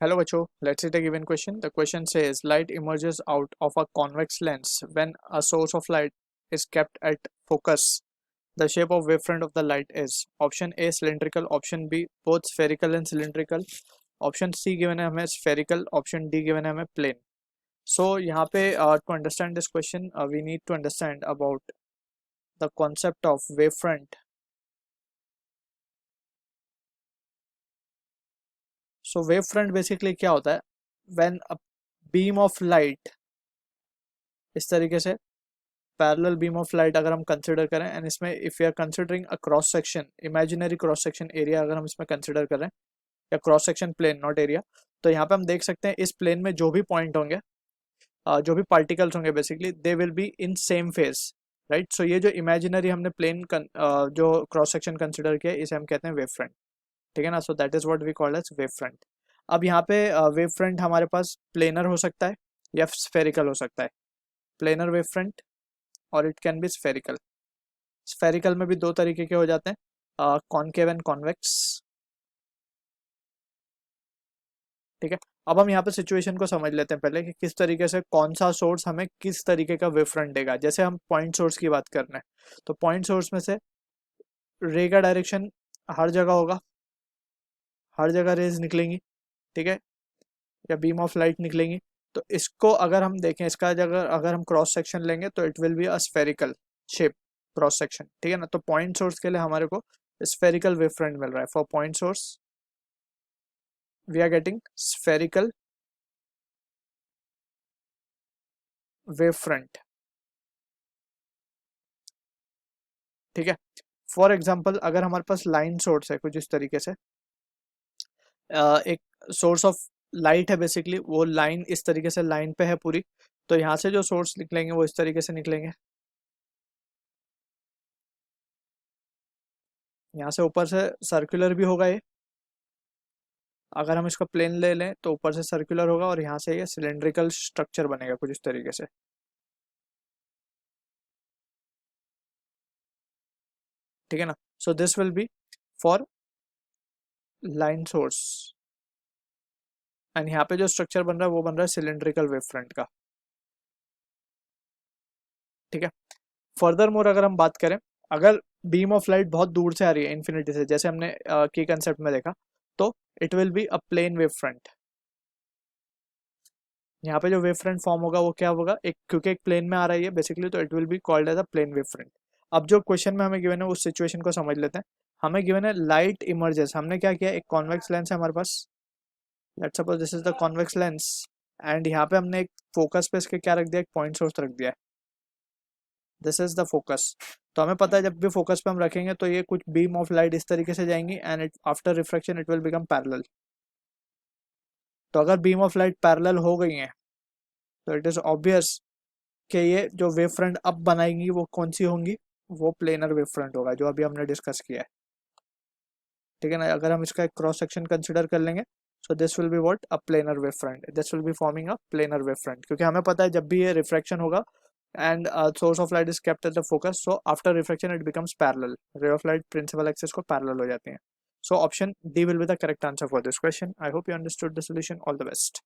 Hello बच्चों, let's take a given question. The question says light emerges out of a convex lens when a source of light is kept at focus. The shape of wavefront of the light is option A cylindrical, option B both spherical and cylindrical, option C given है हमें spherical, option D given है हमें plane. So यहाँ पे to understand this question we need to understand about the concept of wavefront. So wavefront basically क्या होता है? When a beam of light इस तरीके से पैरेलल बीम ऑफ लाइट अगर हम कंसिडर करें एंड इसमें if you are considering a cross section imaginary cross section area अगर हम इसमें कंसिडर करें या cross section plane not area, तो यहाँ पे हम देख सकते हैं इस प्लेन में जो भी पॉइंट होंगे जो भी पार्टिकल्स होंगे basically they will be in same phase, right. So ये जो इमेजिनरी हमने प्लेन जो क्रॉस सेक्शन कंसिडर किया इसे हम कहते हैं वेव फ्रंट, ठीक है ना. So that is what we call as wave front. अब यहाँ पे वेव फ्रंट हमारे पास प्लेनर हो सकता है या स्फेरिकल हो सकता है. प्लेनर वेव फ्रंट और it can be spherical. Spherical में भी दो तरीके के हो जाते हैं, कॉनकेव एंड कॉन्वेक्स, ठीक है. अब हम यहाँ पे सिचुएशन को समझ लेते हैं पहले कि किस तरीके से कौन सा सोर्स हमें किस तरीके का वेव फ्रंट देगा. जैसे हम पॉइंट सोर्स की बात कर रहे हैं तो पॉइंट सोर्स में से रे का डायरेक्शन हर जगह होगा, हर जगह रेज निकलेंगी, ठीक है, या बीम ऑफ लाइट निकलेंगी. तो इसको अगर हम देखें इसका अगर हम क्रॉस सेक्शन लेंगे तो it will be a spherical shape cross section, ठीक है ना. तो पॉइंट सोर्स के लिए हमारे को स्फेरिकल वेव फ्रंट मिल रहा है. For point source we are getting spherical wave front, ठीक है. फॉर एग्जाम्पल अगर हमारे पास लाइन सोर्स है कुछ इस तरीके से, एक सोर्स ऑफ लाइट है बेसिकली, वो लाइन इस तरीके से लाइन पे है पूरी, तो यहाँ से जो सोर्स निकलेंगे वो इस तरीके से निकलेंगे. यहाँ से ऊपर से सर्कुलर भी होगा ये, अगर हम इसका प्लेन ले लें तो ऊपर से सर्कुलर होगा और यहाँ से ये सिलेंड्रिकल स्ट्रक्चर बनेगा कुछ इस तरीके से, ठीक है ना. So this will be for line source and यहाँ पे जो स्ट्रक्चर बन रहा है वो बन रहा है सिलेंड्रिकल वेव फ्रंट का, ठीक है. फर्दर मोर अगर हम बात करें, अगर बीम ऑफ लाइट बहुत दूर से आ रही है इन्फिनिटी से, जैसे हमने की कंसेप्ट में देखा, तो it will be a plane wave front. यहाँ पे जो वेव फ्रंट फॉर्म होगा वो क्या होगा, एक क्योंकि एक प्लेन में आ रही है बेसिकली, तो it will be called as a plane wave front. अब जो क्वेश्चन में हमें गिवन है उस सिचुएशन को समझ लेते हैं. हमें गिवन है लाइट इमर्जेस. हमने क्या किया, एक कॉन्वेक्स लेंस है हमारे पास, let's suppose this is the convex lens, and यहाँ पे हमने एक फोकस पे इसके क्या रख दिया, एक पॉइंट सोर्स रख दिया है. This is the focus. तो हमें पता है जब भी फोकस पे हम रखेंगे तो ये कुछ बीम ऑफ लाइट इस तरीके से जाएंगी and it after reflection it will become parallel. तो अगर बीम ऑफ लाइट पैरेलल हो गई है तो इट इज ऑब्वियस कि ये जो वेव फ्रंट अब बनाएंगी वो कौन सी होंगी, वो प्लेनर वेव फ्रंट होगा जो अभी हमने डिस्कस किया है, ठीक है ना. अगर हम इसका एक क्रॉस सेक्शन कंसिडर कर लेंगे so this will be what, a planar wave front. This will be forming a planar wave front, क्योंकि हमें पता है जब भी ये रिफ्रैक्शन होगा and source of light is kept at the focus, so after refraction it becomes parallel. Ray of light principal axis को parallel हो जाती हैं. So option D will be the correct answer for this question. I hope you understood the solution. All the best.